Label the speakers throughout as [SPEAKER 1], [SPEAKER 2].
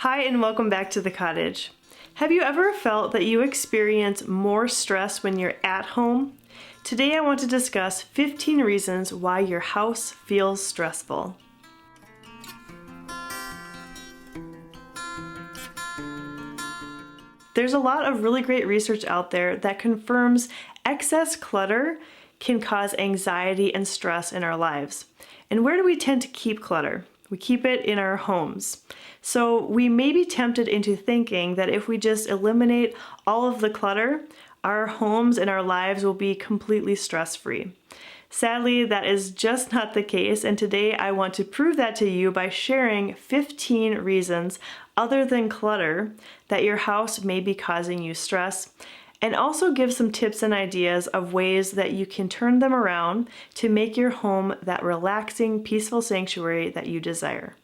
[SPEAKER 1] Hi and welcome back to the cottage. Have you ever felt that you experience more stress when you're at home? Today I want to discuss 15 reasons why your house feels stressful. There's a lot of really great research out there that confirms excess clutter can cause anxiety and stress in our lives. And where do we tend to keep clutter? We keep it in our homes. So we may be tempted into thinking that if we just eliminate all of the clutter, our homes and our lives will be completely stress-free. Sadly, that is just not the case, and today I want to prove that to you by sharing 15 reasons other than clutter that your house may be causing you stress, and also give some tips and ideas of ways that you can turn them around to make your home that relaxing, peaceful sanctuary that you desire.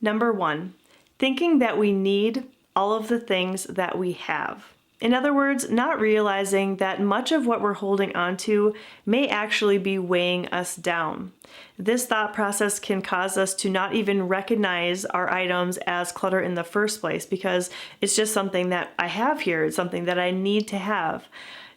[SPEAKER 1] Number 1, thinking that we need all of the things that we have. In other words, not realizing that much of what we're holding onto may actually be weighing us down. This thought process can cause us to not even recognize our items as clutter in the first place because it's just something that I have here, it's something that I need to have.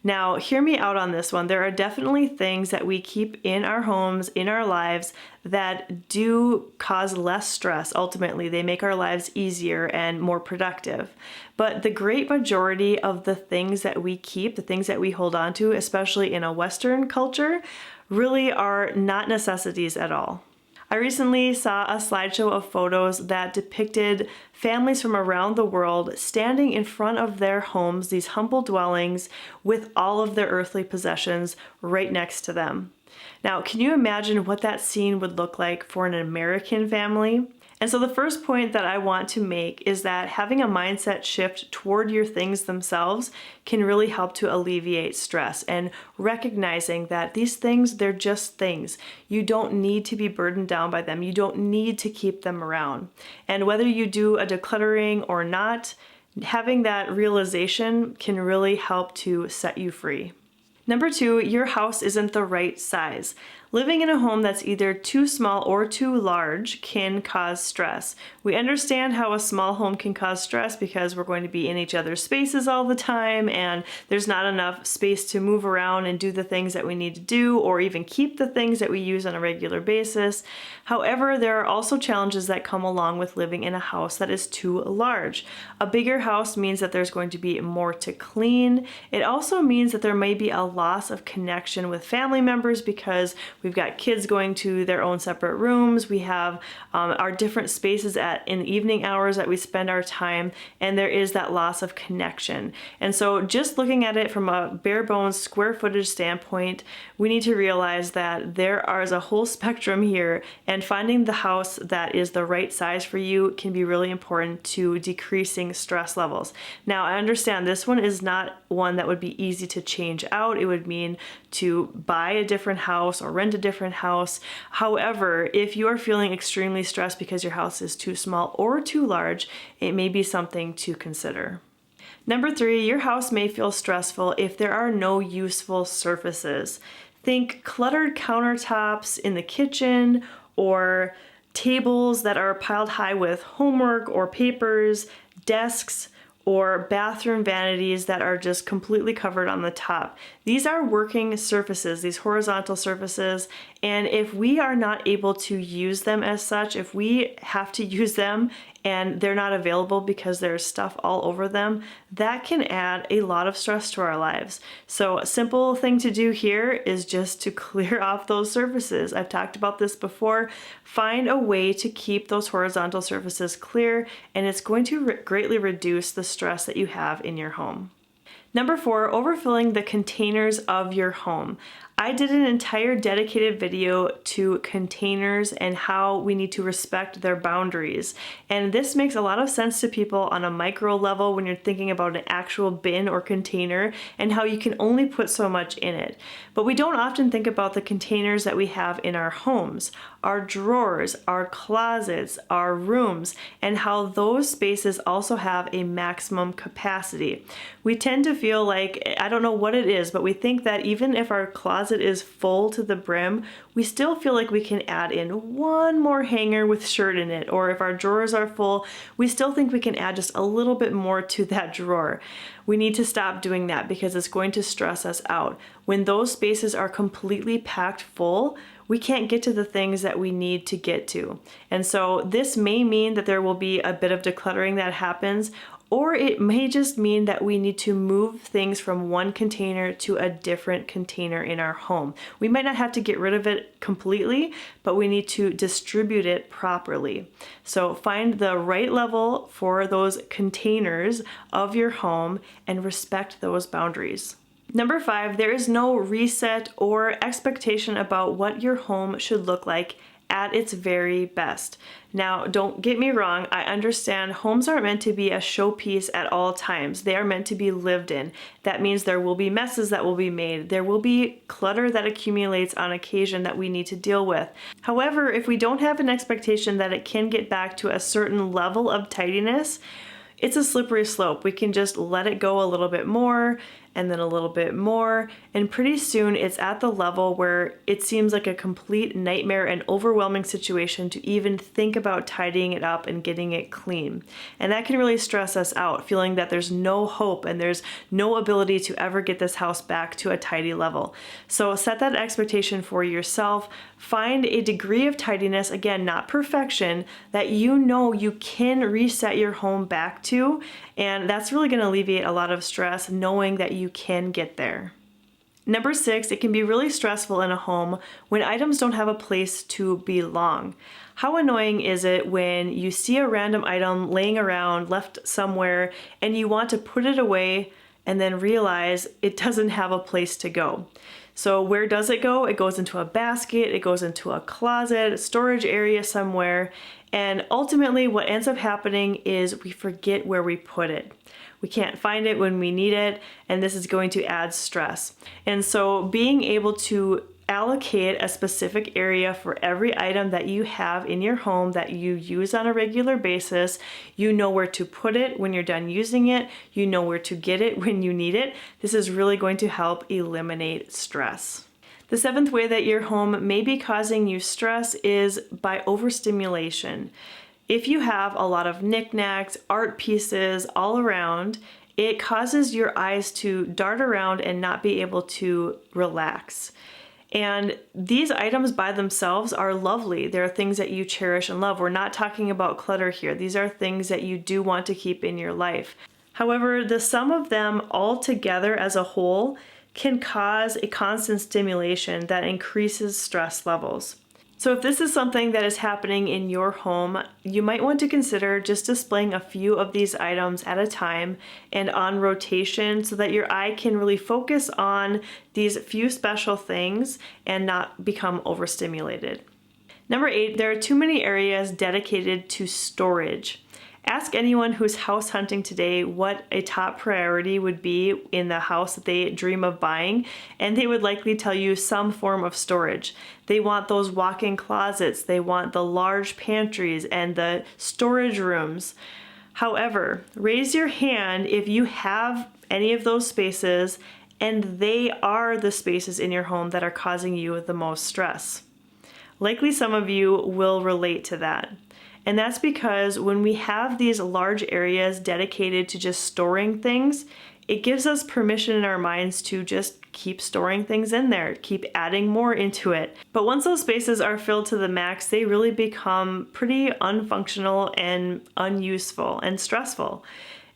[SPEAKER 1] Now, hear me out on this one. There are definitely things that we keep in our homes, in our lives, that do cause less stress. Ultimately, they make our lives easier and more productive. But the great majority of the things that we keep, the things that we hold on to, especially in a Western culture, really are not necessities at all. I recently saw a slideshow of photos that depicted families from around the world standing in front of their homes, these humble dwellings, with all of their earthly possessions right next to them. Now, can you imagine what that scene would look like for an American family? And so the first point that I want to make is that having a mindset shift toward your things themselves can really help to alleviate stress, and recognizing that these things, they're just things. You don't need to be burdened down by them. You don't need to keep them around. And whether you do a decluttering or not, having that realization can really help to set you free. Number 2, your house isn't the right size. Living in a home that's either too small or too large can cause stress. We understand how a small home can cause stress because we're going to be in each other's spaces all the time and there's not enough space to move around and do the things that we need to do or even keep the things that we use on a regular basis. However, there are also challenges that come along with living in a house that is too large. A bigger house means that there's going to be more to clean. It also means that there may be a loss of connection with family members because we've got kids going to their own separate rooms. We have our different spaces in the evening hours that we spend our time, and there is that loss of connection. And so just looking at it from a bare bones square footage standpoint, we need to realize that there is a whole spectrum here, and finding the house that is the right size for you can be really important to decreasing stress levels. Now, I understand this one is not one that would be easy to change out. It would mean to buy a different house or rent a different house. However, if you are feeling extremely stressed because your house is too small or too large, it may be something to consider. Number 3, your house may feel stressful if there are no useful surfaces. Think cluttered countertops in the kitchen or tables that are piled high with homework or papers, desks, or bathroom vanities that are just completely covered on the top. These are working surfaces, these horizontal surfaces, and if we are not able to use them as such, if we have to use them and they're not available because there's stuff all over them, that can add a lot of stress to our lives. So a simple thing to do here is just to clear off those surfaces. I've talked about this before. Find a way to keep those horizontal surfaces clear, and it's going to greatly reduce the stress that you have in your home. Number 4, overfilling the containers of your home. I did an entire dedicated video to containers and how we need to respect their boundaries. And this makes a lot of sense to people on a micro level when you're thinking about an actual bin or container and how you can only put so much in it. But we don't often think about the containers that we have in our homes, our drawers, our closets, our rooms, and how those spaces also have a maximum capacity. We tend to feel like, I don't know what it is, but we think that even if our closet closet is full to the brim, we still feel like we can add in one more hanger with shirt in it. Or if our drawers are full, we still think we can add just a little bit more to that drawer. We need to stop doing that because it's going to stress us out. When those spaces are completely packed full, we can't get to the things that we need to get to. And so this may mean that there will be a bit of decluttering that happens, or it may just mean that we need to move things from one container to a different container in our home. We might not have to get rid of it completely, but we need to distribute it properly. So find the right level for those containers of your home and respect those boundaries. Number 5, there is no reset or expectation about what your home should look like at its very best. Now, don't get me wrong, I understand homes aren't meant to be a showpiece at all times. They are meant to be lived in. That means there will be messes that will be made. There will be clutter that accumulates on occasion that we need to deal with. However, if we don't have an expectation that it can get back to a certain level of tidiness, it's a slippery slope. We can just let it go a little bit more and then a little bit more, and pretty soon it's at the level where it seems like a complete nightmare and overwhelming situation to even think about tidying it up and getting it clean. And that can really stress us out, feeling that there's no hope and there's no ability to ever get this house back to a tidy level. So set that expectation for yourself. Find a degree of tidiness, again, not perfection, that you know you can reset your home back to, and that's really going to alleviate a lot of stress knowing that you can get there. Number 6, it can be really stressful in a home when items don't have a place to belong. How annoying is it when you see a random item laying around, left somewhere, and you want to put it away and then realize it doesn't have a place to go? So where does it go? It goes into a basket, it goes into a closet, a storage area somewhere, and ultimately what ends up happening is we forget where we put it. We can't find it when we need it, and this is going to add stress. And so being able to allocate a specific area for every item that you have in your home that you use on a regular basis, you know where to put it when you're done using it, you know where to get it when you need it. This is really going to help eliminate stress. The 7th way that your home may be causing you stress is by overstimulation. If you have a lot of knickknacks, art pieces all around, it causes your eyes to dart around and not be able to relax. And these items by themselves are lovely. They're things that you cherish and love. We're not talking about clutter here. These are things that you do want to keep in your life. However, the sum of them all together as a whole can cause a constant stimulation that increases stress levels. So if this is something that is happening in your home, you might want to consider just displaying a few of these items at a time and on rotation so that your eye can really focus on these few special things and not become overstimulated. Number 8, there are too many areas dedicated to storage. Ask anyone who's house hunting today what a top priority would be in the house that they dream of buying, and they would likely tell you some form of storage. They want those walk-in closets, they want the large pantries and the storage rooms. However, raise your hand if you have any of those spaces and they are the spaces in your home that are causing you the most stress. Likely some of you will relate to that. And that's because when we have these large areas dedicated to just storing things, it gives us permission in our minds to just keep storing things in there, keep adding more into it. But once those spaces are filled to the max, they really become pretty unfunctional and unuseful and stressful.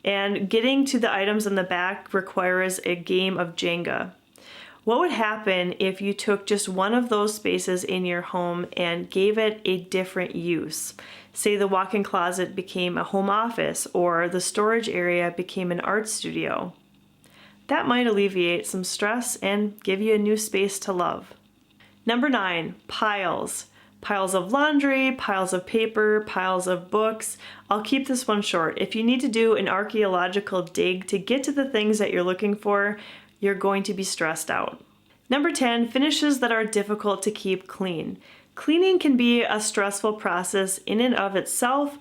[SPEAKER 1] And getting to the items in the back requires a game of Jenga. What would happen if you took just one of those spaces in your home and gave it a different use? Say the walk-in closet became a home office or the storage area became an art studio. That might alleviate some stress and give you a new space to love. Number 9, piles. Piles of laundry, piles of paper, piles of books. I'll keep this one short. If you need to do an archaeological dig to get to the things that you're looking for, you're going to be stressed out. Number 10, finishes that are difficult to keep clean. Cleaning can be a stressful process in and of itself,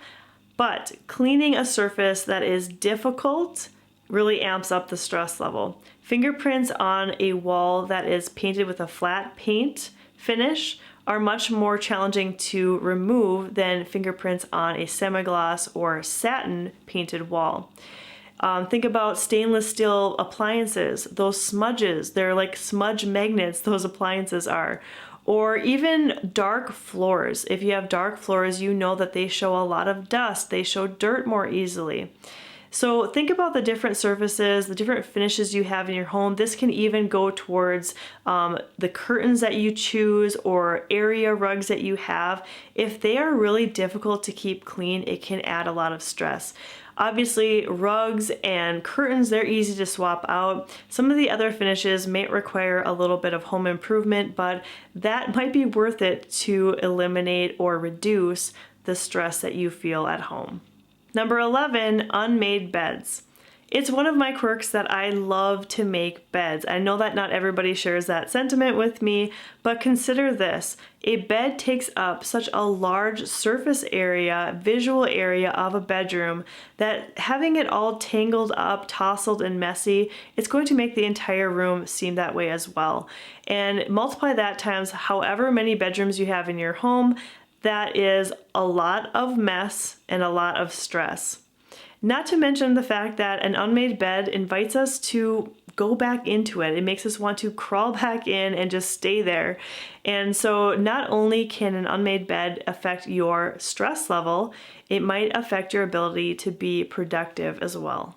[SPEAKER 1] but cleaning a surface that is difficult really amps up the stress level. Fingerprints on a wall that is painted with a flat paint finish are much more challenging to remove than fingerprints on a semi-gloss or satin painted wall. Think about stainless steel appliances, those smudges, they're like smudge magnets, those appliances are. Or even dark floors. If you have dark floors, you know that they show a lot of dust, they show dirt more easily. So think about the different surfaces, the different finishes you have in your home. This can even go towards the curtains that you choose or area rugs that you have. If they are really difficult to keep clean, it can add a lot of stress. Obviously, rugs and curtains, they're easy to swap out. Some of the other finishes may require a little bit of home improvement, but that might be worth it to eliminate or reduce the stress that you feel at home. Number 11, unmade beds. It's one of my quirks that I love to make beds. I know that not everybody shares that sentiment with me, but consider this. A bed takes up such a large surface area, visual area of a bedroom that having it all tangled up, tousled, and messy, it's going to make the entire room seem that way as well. And multiply that times however many bedrooms you have in your home, that is a lot of mess and a lot of stress. Not to mention the fact that an unmade bed invites us to go back into it. It makes us want to crawl back in and just stay there. And so not only can an unmade bed affect your stress level, it might affect your ability to be productive as well.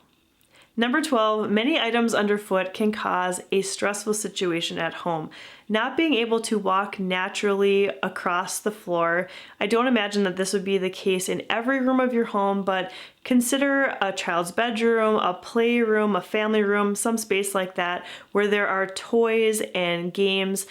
[SPEAKER 1] Number 12, many items underfoot can cause a stressful situation at home. Not being able to walk naturally across the floor. I don't imagine that this would be the case in every room of your home, but consider a child's bedroom, a playroom, a family room, some space like that where there are toys and games.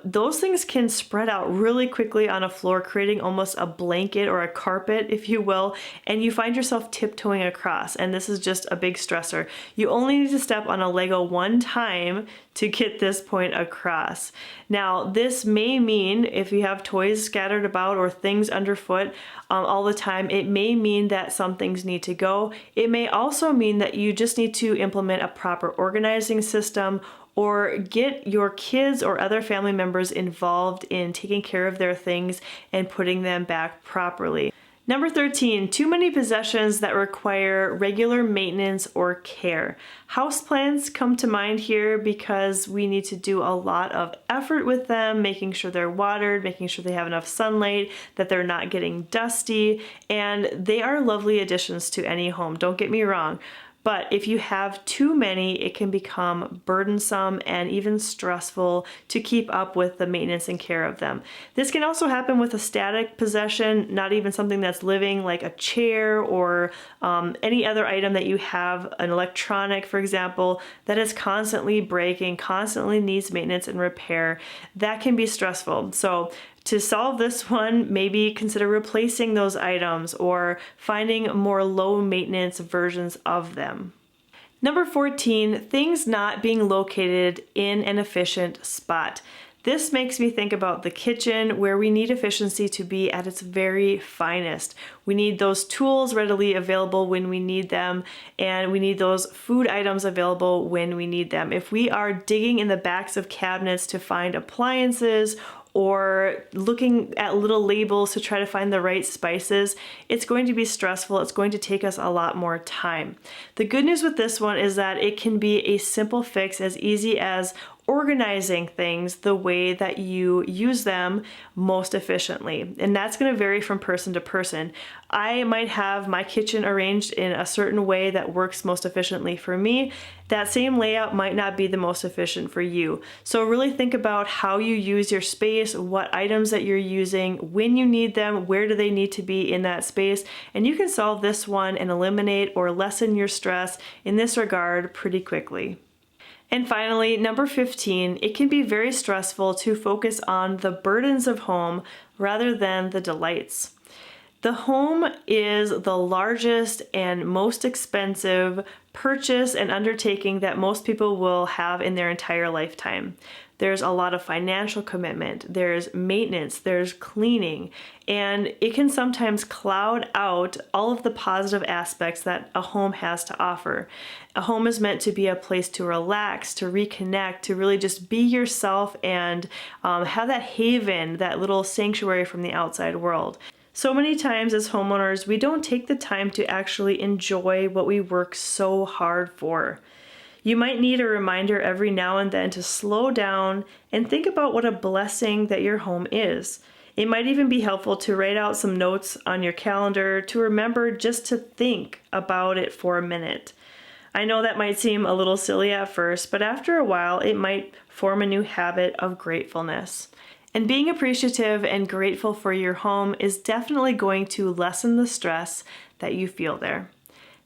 [SPEAKER 1] Those things can spread out really quickly on a floor, creating almost a blanket or a carpet, if you will, and you find yourself tiptoeing across, and this is just a big stressor. You only need to step on a Lego one time to get this point across. Now, this may mean if you have toys scattered about or things underfoot all the time, it may mean that some things need to go. It may also mean that you just need to implement a proper organizing system or get your kids or other family members involved in taking care of their things and putting them back properly. Number 13, too many possessions that require regular maintenance or care. Houseplants come to mind here because we need to do a lot of effort with them, making sure they're watered, making sure they have enough sunlight, that they're not getting dusty, and they are lovely additions to any home, don't get me wrong. But if you have too many, it can become burdensome and even stressful to keep up with the maintenance and care of them. This can also happen with a static possession, not even something that's living, like a chair or any other item that you have, an electronic, for example, that is constantly breaking, constantly needs maintenance and repair. That can be stressful. So to solve this one, maybe consider replacing those items or finding more low maintenance versions of them. Number 14, things not being located in an efficient spot. This makes me think about the kitchen, where we need efficiency to be at its very finest. We need those tools readily available when we need them, and we need those food items available when we need them. If we are digging in the backs of cabinets to find appliances or looking at little labels to try to find the right spices, it's going to be stressful. It's going to take us a lot more time. The good news with this one is that it can be a simple fix, as easy as organizing things the way that you use them most efficiently. And that's going to vary from person to person. I might have my kitchen arranged in a certain way that works most efficiently for me. That same layout might not be the most efficient for you. So really think about how you use your space, what items that you're using, when you need them, where do they need to be in that space, and you can solve this one and eliminate or lessen your stress in this regard pretty quickly. And finally, number 15, it can be very stressful to focus on the burdens of home rather than the delights. The home is the largest and most expensive purchase and undertaking that most people will have in their entire lifetime. there's a lot of financial commitment, there's maintenance, there's cleaning, and it can sometimes cloud out all of the positive aspects that a home has to offer. A home is meant to be a place to relax, to reconnect, to really just be yourself and have that haven, that little sanctuary from the outside world. So many times as homeowners, we don't take the time to actually enjoy what we work so hard for. You might need a reminder every now and then to slow down and think about what a blessing that your home is. It might even be helpful to write out some notes on your calendar to remember just to think about it for a minute. I know that might seem a little silly at first, but after a while, it might form a new habit of gratefulness. And being appreciative and grateful for your home is definitely going to lessen the stress that you feel there.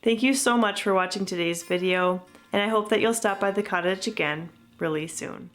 [SPEAKER 1] Thank you so much for watching today's video, and I hope that you'll stop by the cottage again really soon.